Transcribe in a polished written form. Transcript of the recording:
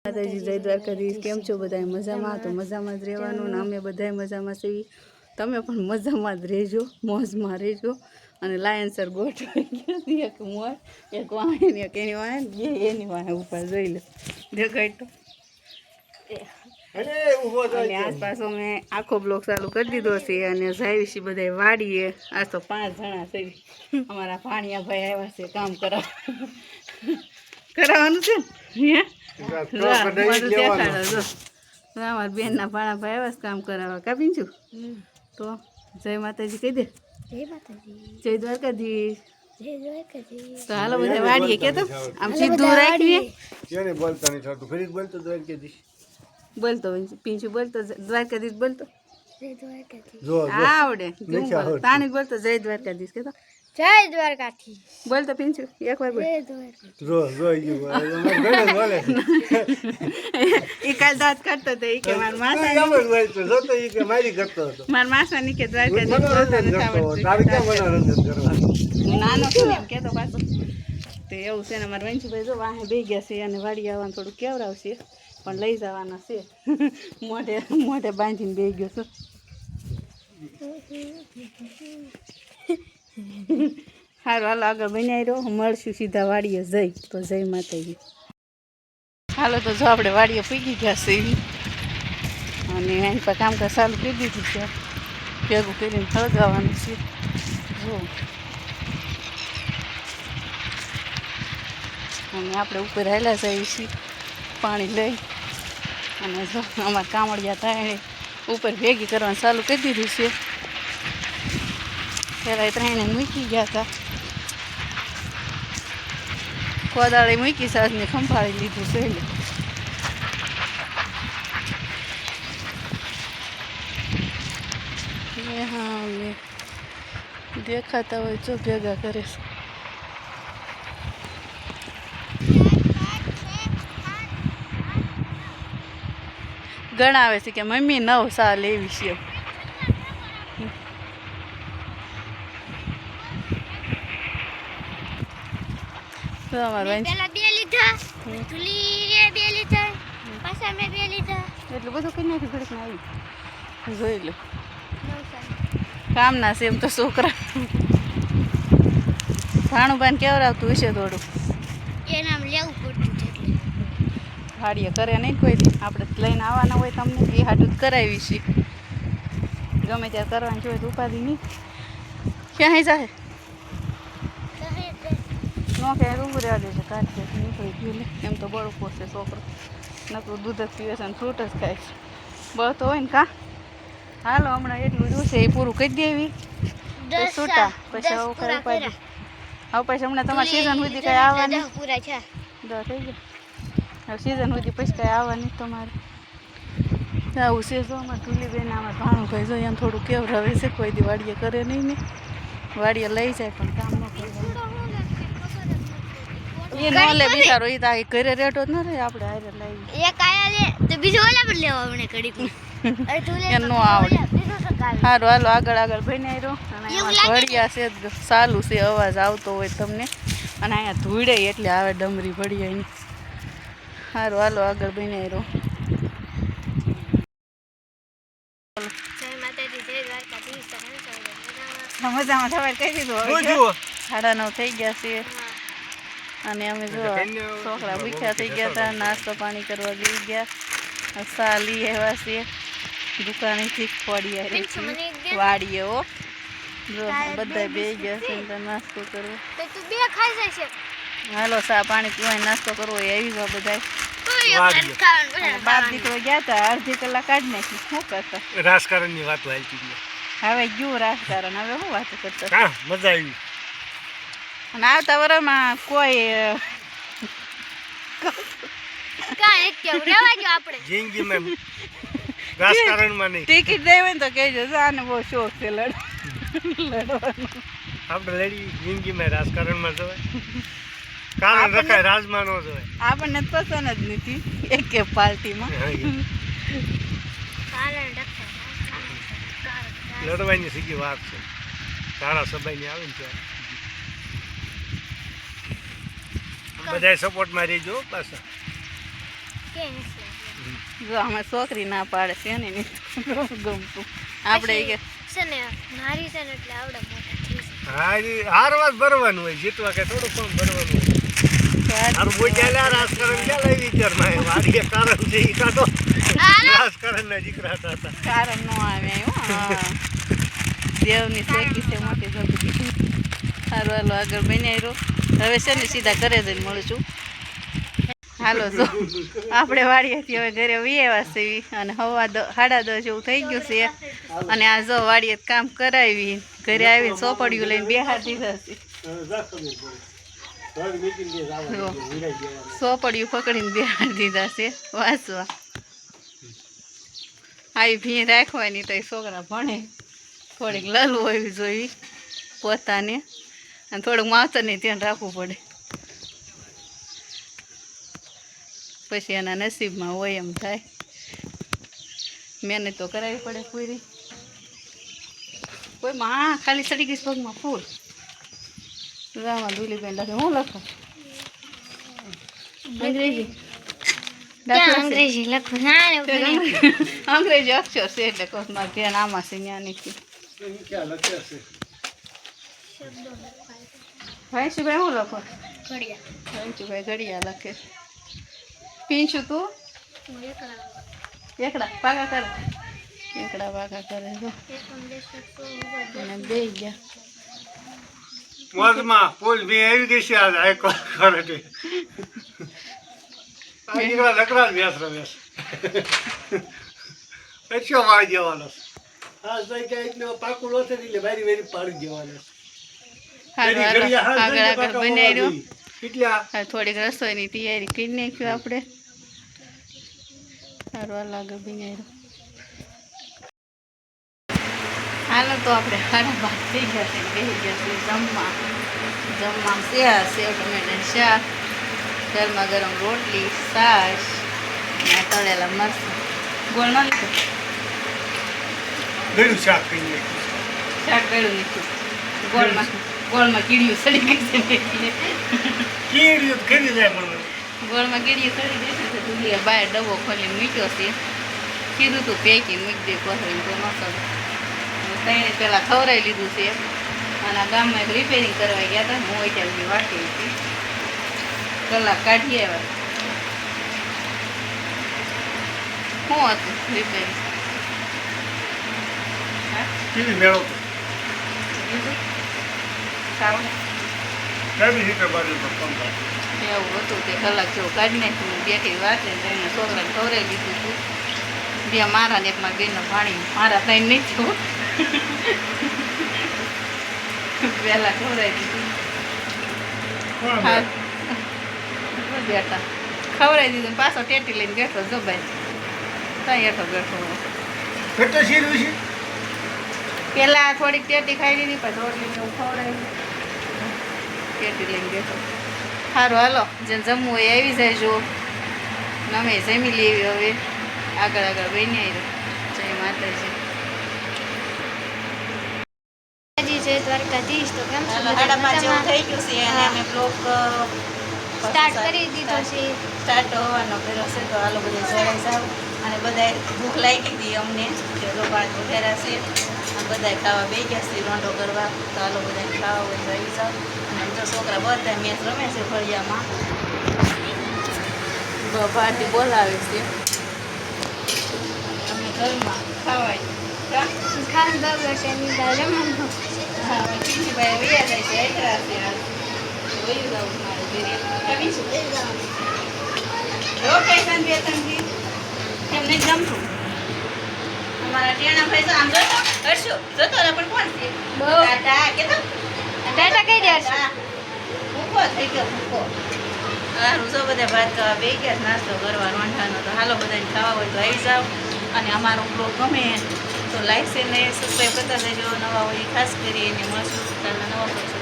માતાજી જય દ્વારકાધીશ. કેમ છો બધા? મજામાં? તો મજામાં જ રહેવાનું ને અમે બધા મજામાં છીએ. તમે પણ મજામાં જ રહેજો, મોજમાં રહેજો. અને લાયન્સર ગોઠવાઈ એક મોર એક વાહન એક એની વાહન બે એની વાહન ઉપર જોઈ લો દેખાય તો. અને આસપાસ અમે આખો બ્લોક ચાલુ કરી દીધો છે અને જાય છે બધા વાડીએ. આ તો 5 જણા છે અમારા ભાણિયા ભાઈ આવ્યા છે કામ કરાવવાનું છે ને અમારા બેન ના ભાણા ભાઈ આવ્યા છે કામ કરાવવા. કાપી છું તો જય માતાજી કહી દે. જય દ્વારકાધીશ. તો હાલો બધા વાડીએ કેતો આમ સીધું રાખીએ. બોલતો નહીં થતું ફરી બોલતો દ્વારકાધીશ બોલતો પીંછુ બોલતો દ્વારકાધીશ બોલતો આવડે તાણી બોલતો જય દ્વારકાધીશ કેતો જય દ્વારકાધીશ બોલતો પીંછુ એકવાર બોલ એ કાલ દાંત કાઢતો હતો એ કે મારા માસા ની કે દ્વારકાધીશ નાનો છે ને એમ કેતો પાછો તે એવું છે ને મારા વંશુભાઈ જો વાહે બે ગયા છે અને વાડી આવવાનું થોડું કેવરાવશે પણ લઈ જવાના છે મોઢે બાંધીને બે ગયો છું. સારું હાલો આગળ બનાવી રહ્યો મળશું સીધા વાડીએ જઈ તો જય માતાજી. હાલો તો જો આપણે વાડીએ પૂગી ગયા છે અને એની પર કામકાજ ચાલુ કરી દીધું છે ભેગું કરીને હળગાવવાનું છે. જો અને આપણે ઉપર હાલ્યા જઈએ છીએ પાણી લઈ અને જો અમારા કામળિયા ત્રણે ઉપર ભેગી કરવાનું ચાલુ કરી દીધું છે. પહેલાં ત્રણે મૂકી ગયા હતા કોદાળી મૂકી સાસને ખંભાળી લીધું છે. હા દેખાતા હોય જો ભેગા કરે છે. ગણાવે છે કે મમ્મી 9 સાલ લેવી છે. એટલું બધું કઈ નાખ્યું ઘડીક માં આવી જોઈ લો કામ ના છે એમ તો છોકરા ભાણુભાઈ કેવડાવતું હશે થોડું વાડીએ કરે નહીં કોઈ આપણે લઈને આવવાના હોય તમને એ હાટું જ કરાવી છે. ગમે ત્યારે કરવાની જોઈએ તો ઉપાધિ નહીં. ક્યાં જાય નો ક્યાંય રૂંગું રહેવા દે છે કાઢી દે નીકળી ગયું એમ તો બળું પોસે છોકરો નકરું દૂધ જ પીવે છે અને ફ્રૂટ જ ખાય છે બળતો હોય ને. હાલો હમણાં એટલું જોશે એ પૂરું કરી દેવી છૂટા પછી આવું કઈ ઉપાધિ હવે પછી હમણાં તમારી સિઝન સુધી કઈ આવવાની પૂરા છે થઈ ગયા સિઝન સુધી પછી કઈ આવવાની તમારે આવું છે. જો અમારે ઢુલીબેન અમારે ભાણુભાઈ જોઈએ એમ થોડું કેવું રહે છે કોઈ દી વાડીએ કરે નહીં ને વાડીએ લઈ જાય પણ કામ ન કરવાનું એ ન લે બિચારો એ તો ઘરે રેટો જ ન રહે આપણે હારે લાવી એક આયા લે તો બીજો ઓલા પર લેવા આવણે કડી એ નો આવડે. સારું હાલો આગળ બનાવી રહ્યો અને ભળિયા છે ચાલુ છે અવાજ આવતો હોય તમને અને અહીંયા ધૂળે એટલે આવે ડમરી ભળિયાની. સારું હાલો આગળ બનાવી રહ્યો. મજામાં સવાર કહી દીધું 9:30 થઈ ગયા છે અને અમે જો છોકરા ભૂખ્યા થઈ ગયા હતા નાસ્તો પાણી કરવા ગઈ ગયા સા લઈ આવ્યા છીએ દુકાનેથી પડી આવી વાડીએ હો જો બધા બે ગયા છે નાસ્તો કરવો. હાલો સા પાણી પીવાય નાસ્તો કરવો એ આવી જાવ બધા. બાપ દીકરો ગયા હતા અડધી કલાક કાઢી નાખી શું કરતા રાજકારણ ની વાતો આવી હવે ગયું રાજકારણ હવે શું વાતો કરતા મજા આવી. અને આવતા વરમાં કોઈ ટિકિટ દેવી ને તો કહેજો આને બહુ શોખ છે લડવાનો આપણે લડી જિંદગીમાં રાજકારણમાં જવાય કારણ રખાય રાજમાં ન જવાય આપણને પસંદ જ નથી એક પાર્ટીમાં લડવાની સીધી વાત છે ધારાસભાની આવે ને ત્યારે બધા સપોર્ટમાં રહેજો પાછા. જો આમાં છોકરી ના પાડે છે ને નહીં ગમતું આપણે કે છે ને મારી છે ને એટલે આવડે મોટા થઈ છે. હા ઈ હારવા જ ભરવાનું હોય, જીતવા કે થોડું પણ ભરવાનું હોય. હારું બોલ્યા રાજકારણ ક્યાં લઈ વિચારમાં એ વાડીએ કારણ છે ઈ કાઢો. રાજકારણના દીકરા હતા. કારણ નો આવે હા દેવની શોખી છે મોટી જબરી. સારું હાલો આગળ બન્યા રહ્યો. હવે છે ને સીધા ઘરે જઈને મળું છું. હાલો જો આપણે વાડીએથી હવે ઘરે આવ્યા છીએ અને હવા 10:30 જેવું થઈ ગયું છે અને આ જો વાડીએ કામ કરાવી ઘરે આવીને સોપડિયું લઈને બેહાર દીધા છે. સોપડિયું પકડીને બેહાર દીધા છે વાંચવા. આવી ભી રાખવાની તો એ છોકરા ભણે થોડીક લલવું હોવી જોઈએ પોતાને અને થોડુંક માવતરને ધ્યાન રાખવું પડે પછી એના નસીબમાં હોય એમ થાય. મહેનત તો કરાવી પડે પૂરી. કોઈમાં હા ખાલી ચડી ગઈ પગમાં ફૂલ રામાં દુલીબેન લખે હું લખો અંગ્રેજી અંગ્રેજી લખું ના અંગ્રેજી અક્ષર છે એટલે કહું મારું ધ્યાન આમાં છે ત્યાં નથી. ભાઈશુભાઈ હું લખો ભાઈશુભાઈ ઘડિયા લખે. પીંછું તું એકડા પાકા કરે એકડા પાકા કરે તો અને બે ગયા મોજમાં પુલ બી આવી ગઈ છે આજ આયકો કરે છે. આ દીકરા લકડા જ બેસ રમેશ. એટલો વાળી દેવાનો. હા તો ક્યાંક પાકું નો થાય એટલે બારી વેરી પાડી દેવાનો. આગળ આગળ બનાવી રહ્યો. કેટલા થોડીક રસોઈની તૈયારી કરી નાખ્યું આપણે. સારું હાલ આગળ બનાવી રહ્યો. હાલો તો આપણે 12:30 થઈ ગયા છે બેસી ગયા છે જમવા. જમવામાં સેવ ટમેટાનું શાક, ગરમા ગરમ રોટલી, છાશ અને તળેલા મરચાં. ગોળ ન લીધું ગળ્યું શાક કરી નાખ્યું. શાક ગળ્યું લીધું. ગોળમાં કીડીયું સડી ગઈ છે એટલે કીડ્યું કરી જાય પણ ગોળમાં કીડીયું સડી ગઈ છે તો તુલીએ બહાર ડબ્બો ખોલીને મૂક્યો છે. કીધું તું પેકીને મૂકી દે કોથળીને તો ન સડે. તઈને પહેલાં ખવડાવી લીધું છે અને આ ગામમાં એક રિપેરિંગ કરવા ગયા હતા. હું અત્યારે બી વાટી હતી કલાક કાઢી આવ્યા. શું હતું રિપેરિંગ? કીડી મેળો તો સારું કેવી રીતે બાજુ પર કામ થાય. એવું હતું તે કલાક જેવું કાઢી નાખ્યું. બેઠી વાતે એને છોકરાને ખવડાવી લીધું હતું. બે મારા ને એક મારા બેનનો પાણી મારા ત્રણ નહીં થયું પહેલાં ખવડાવી દીધું. હા બેઠા ખવડાવી દીધું પાછો ટેટી લઈને બેઠો જબાઈ ત્યાં હેઠો બેઠો. કેટલે શીરું છે પહેલાં થોડીક ટેટી ખાઈ લીધી પછી રોટલી એવું ખવડાવી ટેટી લઈને બેઠો. સારું હાલો જેને જમવું હોય આવી જાય જો અમે જમી લેવી હવે આગળ આગળ બની આવી. જય માતાજી. જય દ્વારકાધીશ. તો કેમ છો? હાલો 5:30 જેવું થઈ ગયું છે અને અમે બ્લોગ સ્ટાર્ટ કરી દીધો છે. સ્ટાર્ટ હોવાનો કર્યો છે તો હાલો બધા જોડાઈ જાવ અને બધા ભૂખ લાગી હતી અમને કે રોપાણ વગેરે છે અને બધા ખાવા બે ગયા છે રોંઢો કરવા તો હાલો બધા ખાવા હોય તો આવી જાવ. અને જો છોકરા બધા મેચ રમે છે ફળિયામાં ભારતી બોલાવે છે અમે ઘરમાં ખાવાય ખાન બગર છે ની દાળ રમવાનો. હા પીંછીભાઈ વૈયા જાય છે એકરા છે હાલ વયું જાઉં મારે ઘરે કેવી છું લોકેશન બે ત્રણથી એમ નહીં ગમતું. અમારા ટેણાભાઈ તો આમ જોતો હરશું જોતો ને પણ કોણ છે બહુ. ટાટા કેતો ટાટા કહી દેશે. ભૂખો થઈ ગયો ભૂખો. સારું જો બધા ભાત ખાવા બે ગયા નાસ્તો કરવા રોંઢાનો તો હાલો બધાને ખાવા હોય તો આવી જાઓ અને અમારો બ્લોગ ગમે તો લાઈક શેર ને સબસ્ક્રાઈબ કરતા જજો. નવા હોય ખાસ કરીને મળશું કાલના નવા બ્લોગ સાથે.